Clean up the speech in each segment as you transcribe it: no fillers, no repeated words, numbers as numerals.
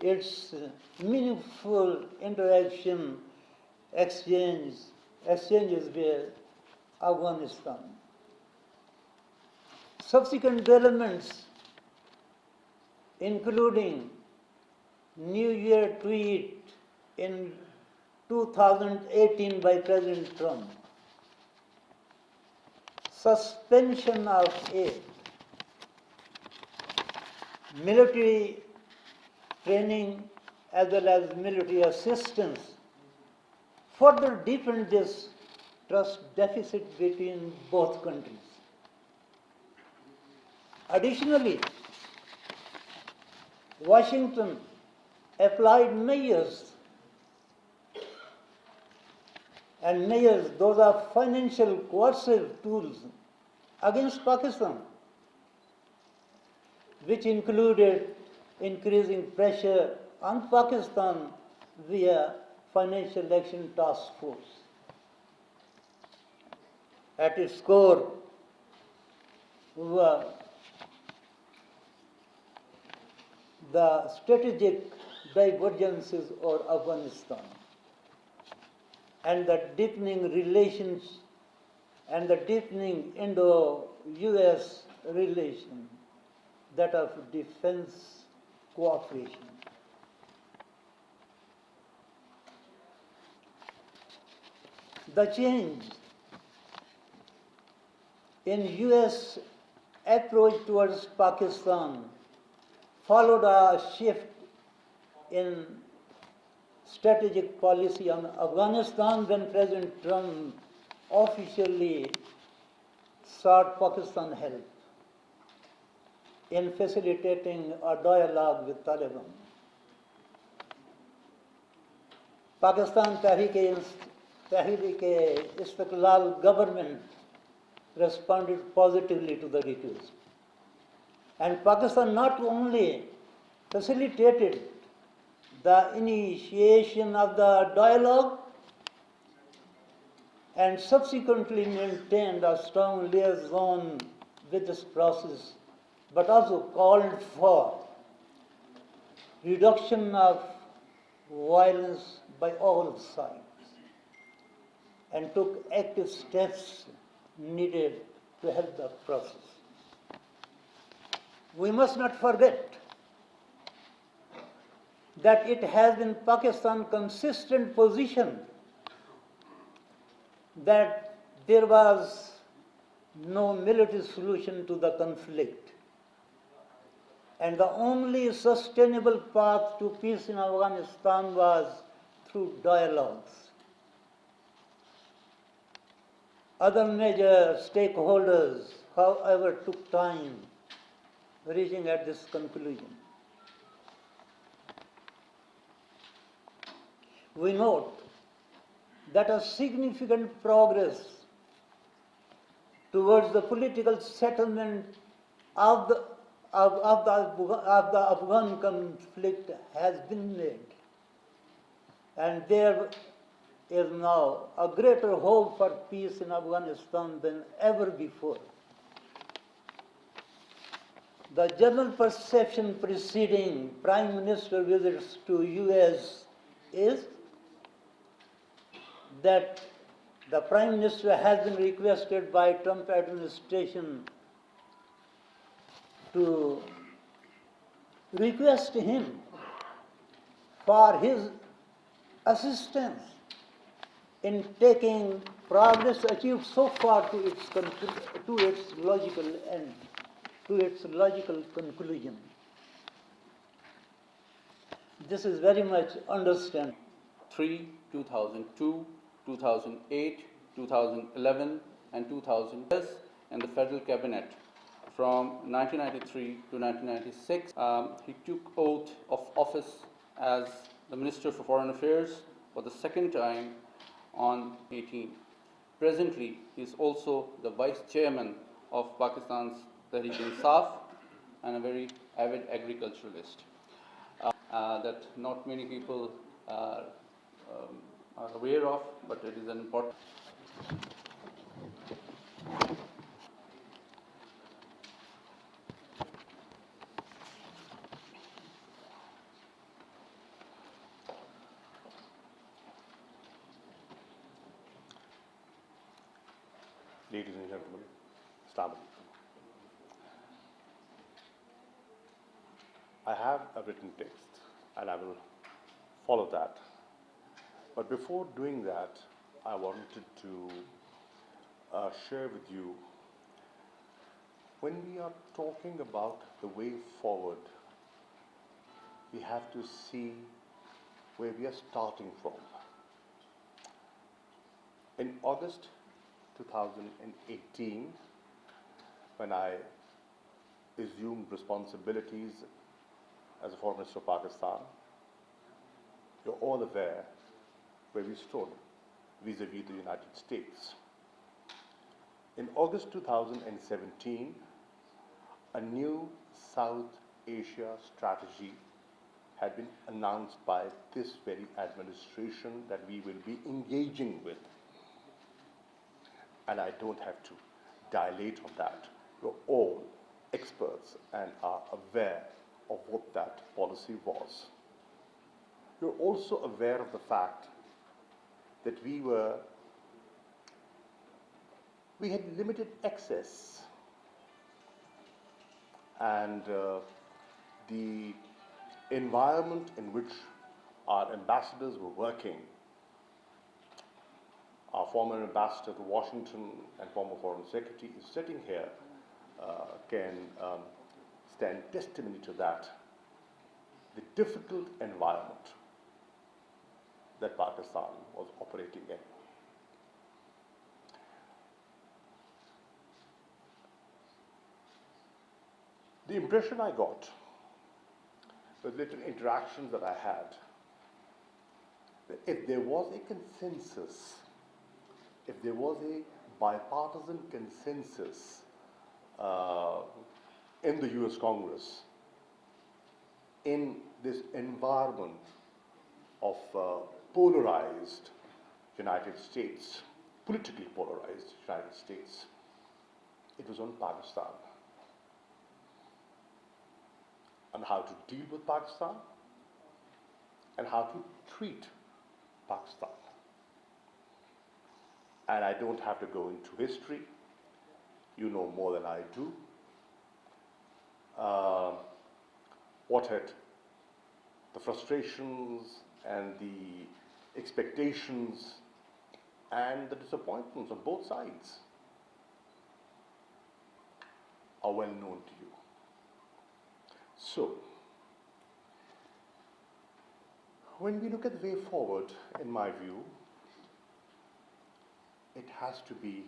its meaningful exchanges with Afghanistan. Subsequent developments, including New Year tweet in 2018 by President Trump, suspension of aid, military training as well as military assistance further deepened this trust deficit between both countries. Additionally, Washington applied measures, those are financial coercive tools against Pakistan, which included increasing pressure on Pakistan via Financial Action Task Force. At its core were the strategic divergences of Afghanistan and the deepening relations and the deepening Indo-US relation, that of defense cooperation. The change in US approach towards Pakistan followed a shift in strategic policy on Afghanistan when President Trump officially sought Pakistan help in facilitating a dialogue with Taliban. Pakistan Tehreek-e-Istiqlal government responded positively to the request. And Pakistan not only facilitated the initiation of the dialogue and subsequently maintained a strong liaison with this process, but also called for reduction of violence by all sides and took active steps needed to help the process. We must not forget that it has been Pakistan's consistent position that there was no military solution to the conflict, and the only sustainable path to peace in Afghanistan was through dialogues. Other major stakeholders, however, took time reaching at this conclusion. We note that a significant progress towards the political settlement of the Afghan conflict has been made, and there is now a greater hope for peace in Afghanistan than ever before. The general perception preceding Prime Minister visits to US is that the Prime Minister has been requested by Trump administration to request him for his assistance in taking progress achieved so far to its logical end, to its logical conclusion. This is very much understandable. 2002, 2008, 2011, and 2000 in the Federal Cabinet. From 1993 to 1996, he took oath of office as the Minister for Foreign Affairs for the second time on 18. Presently, he is also the Vice Chairman of Pakistan's Tehreek-e-Insaf and a very avid agriculturalist that not many people are aware of, but it is an important. Ladies and gentlemen, Assalamu alaikum. I have a written text and I will follow that. But before doing that, I wanted to share with you, when we are talking about the way forward, we have to see where we are starting from. In August 2018, when I assumed responsibilities as a Foreign Minister of Pakistan, you're all aware where we stood vis-a-vis the United States. In August 2017, a new South Asia strategy had been announced by this very administration that we will be engaging with. And I don't have to dilate on that. You're all experts and are aware of what that policy was. You're also aware of the fact that we had limited access, and the environment in which our ambassadors were working, our former ambassador to Washington and former Foreign Secretary is sitting here, can stand testimony to that. The difficult environment that Pakistan was operating in. The impression I got with little interactions that I had, that if there was a consensus, if there was a bipartisan consensus in the US Congress in this environment of polarized United States, politically polarized United States, it was on Pakistan, on how to deal with Pakistan and how to treat Pakistan. And I don't have to go into history. You know more than I do. What had the frustrations and the expectations and the disappointments on both sides are well known to you. So, when we look at the way forward, in my view, it has to be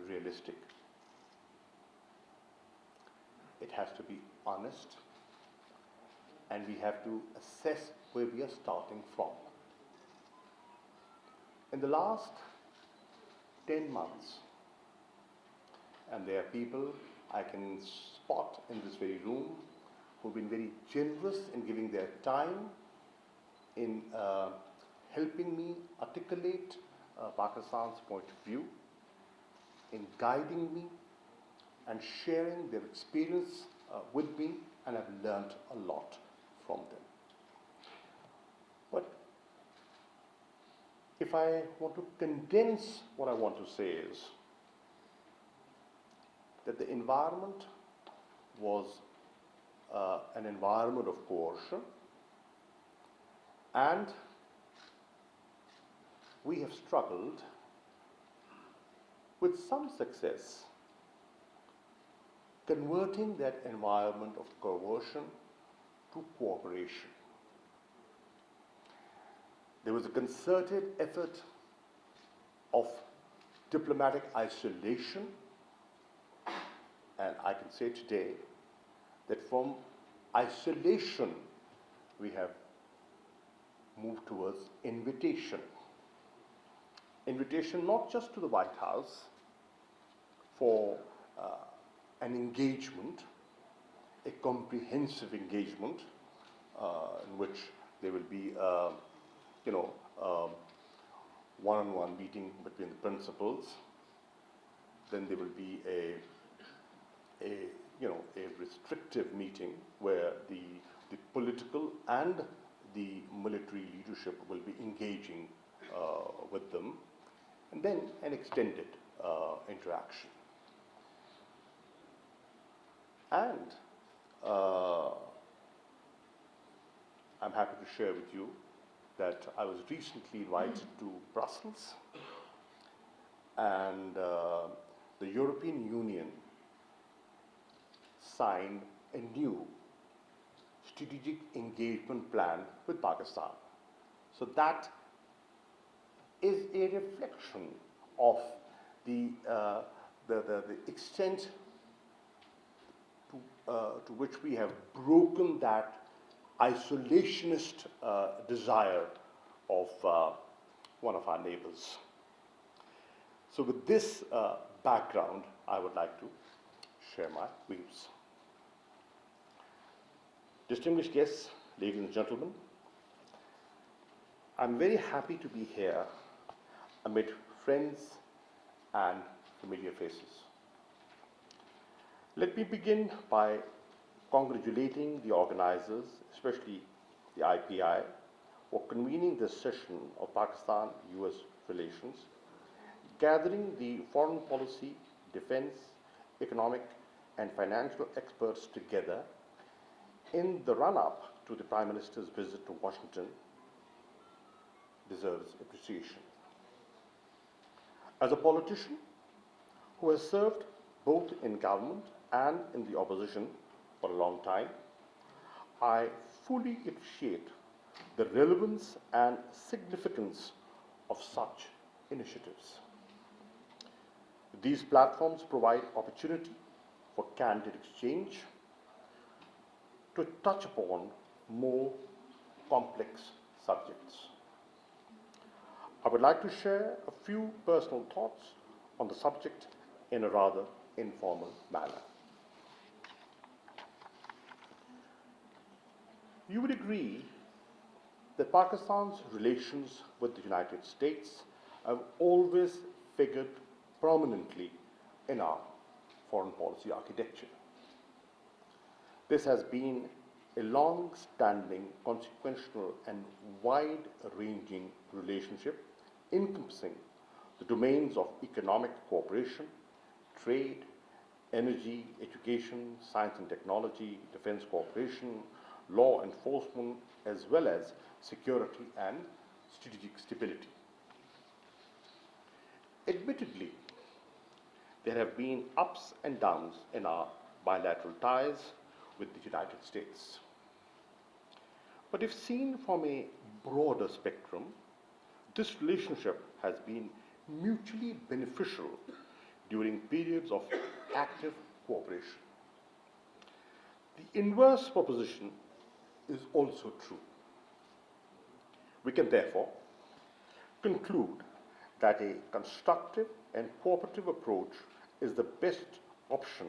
realistic. It has to be honest. And we have to assess where we are starting from. In the last 10 months, and there are people I can spot in this very room who've been very generous in giving their time, in helping me articulate Pakistan's point of view, in guiding me and sharing their experience with me, and I've learned a lot from them. But if I want to condense what I want to say is that the environment was an environment of coercion, and we have struggled with some success converting that environment of coercion to cooperation. There was a concerted effort of diplomatic isolation, and I can say today that from isolation we have moved towards invitation. Invitation not just to the White House for an engagement, a comprehensive engagement in which there will be one-on-one meeting between the principals. Then there will be a restrictive meeting where the political and the military leadership will be engaging with them. and then an extended interaction. And I'm happy to share with you that I was recently invited to Brussels, and the European Union signed a new strategic engagement plan with Pakistan. So that is a reflection of the extent to which we have broken that isolationist desire of one of our neighbors. So with this background, I would like to share my views. Distinguished guests, ladies and gentlemen, I'm very happy to be here amid friends and familiar faces. Let me begin by congratulating the organizers, especially the IPI, for convening this session of Pakistan-US relations, gathering the foreign policy, defense, economic, and financial experts together in the run-up to the Prime Minister's visit to Washington deserves appreciation. As a politician who has served both in government and in the opposition for a long time, I fully appreciate the relevance and significance of such initiatives. These platforms provide opportunity for candid exchange to touch upon more complex subjects. I would like to share a few personal thoughts on the subject in a rather informal manner. You would agree that Pakistan's relations with the United States have always figured prominently in our foreign policy architecture. This has been a long-standing, consequential, and wide-ranging relationship encompassing the domains of economic cooperation, trade, energy, education, science and technology, defense cooperation, law enforcement, as well as security and strategic stability. Admittedly, there have been ups and downs in our bilateral ties with the United States. But if seen from a broader spectrum, this relationship has been mutually beneficial during periods of active cooperation. The inverse proposition is also true. We can therefore conclude that a constructive and cooperative approach is the best option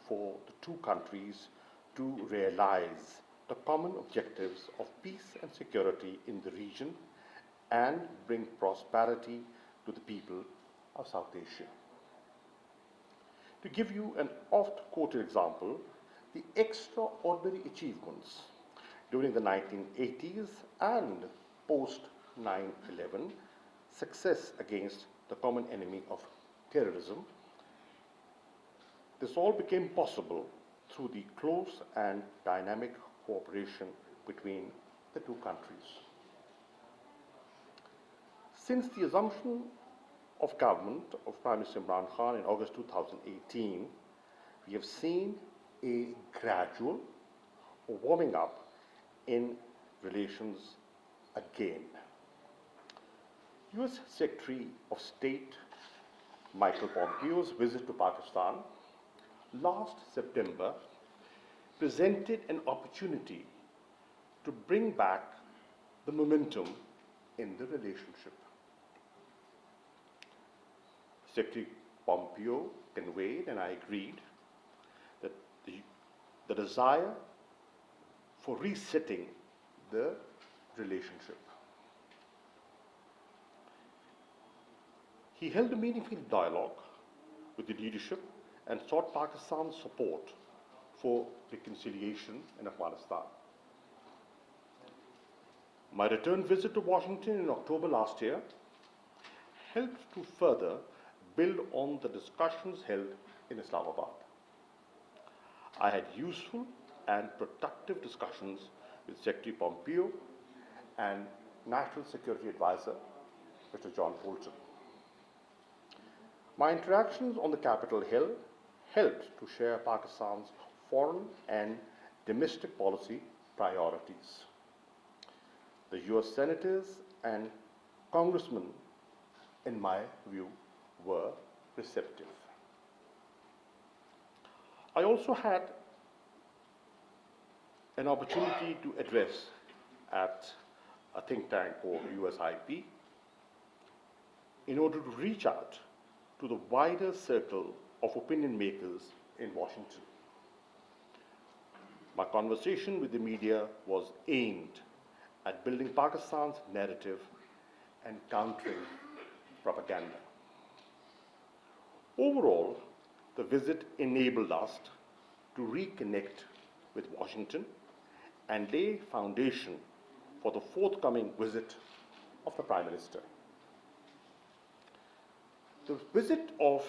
for the two countries to realize the common objectives of peace and security in the region and bring prosperity to the people of South Asia. To give you an oft-quoted example, the extraordinary achievements during the 1980s and post 9/11 success against the common enemy of terrorism, this all became possible through the close and dynamic cooperation between the two countries. Since the assumption of government of Prime Minister Imran Khan in August 2018, we have seen a gradual warming up in relations again. US Secretary of State Michael Pompeo's visit to Pakistan last September presented an opportunity to bring back the momentum in the relationship. Secretary Pompeo conveyed, and I agreed, that the desire for resetting the relationship. He held a meaningful dialogue with the leadership and sought Pakistan's support for reconciliation in Afghanistan. My return visit to Washington in October last year helped to further build on the discussions held in Islamabad. I had useful and productive discussions with Secretary Pompeo and National Security Advisor, Mr. John Bolton. My interactions on the Capitol Hill helped to share Pakistan's foreign and domestic policy priorities. The US senators and congressmen, in my view, were receptive. I also had an opportunity to address at a think tank called USIP in order to reach out to the wider circle of opinion makers in Washington. My conversation with the media was aimed at building Pakistan's narrative and countering propaganda. Overall, the visit enabled us to reconnect with Washington and lay foundation for the forthcoming visit of the Prime Minister. The visit of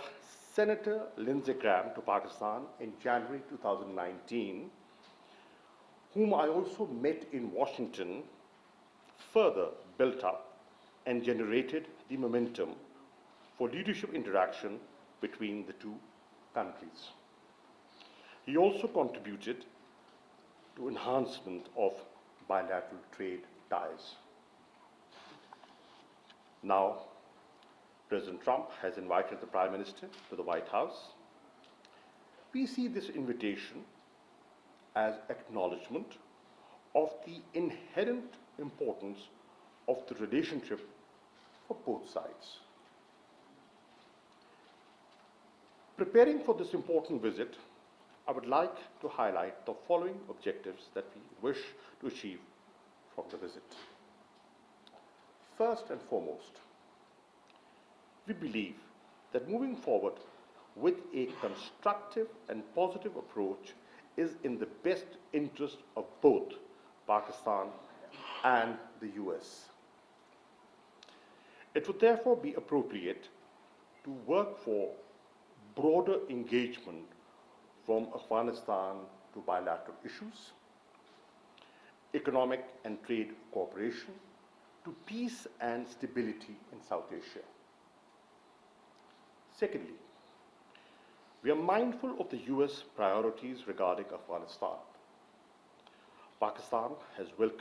Senator Lindsey Graham to Pakistan in January 2019, whom I also met in Washington, further built up and generated the momentum for leadership interaction between the two countries. He also contributed to enhancement of bilateral trade ties. Now, President Trump has invited the Prime Minister to the White House. We see this invitation as acknowledgement of the inherent importance of the relationship for both sides. Preparing for this important visit, I would like to highlight the following objectives that we wish to achieve from the visit. First and foremost, we believe that moving forward with a constructive and positive approach is in the best interest of both Pakistan and the US. It would therefore be appropriate to work for broader engagement from Afghanistan to bilateral issues, economic and trade cooperation, to peace and stability in South Asia. Secondly, we are mindful of the US priorities regarding Afghanistan. Pakistan has welcomed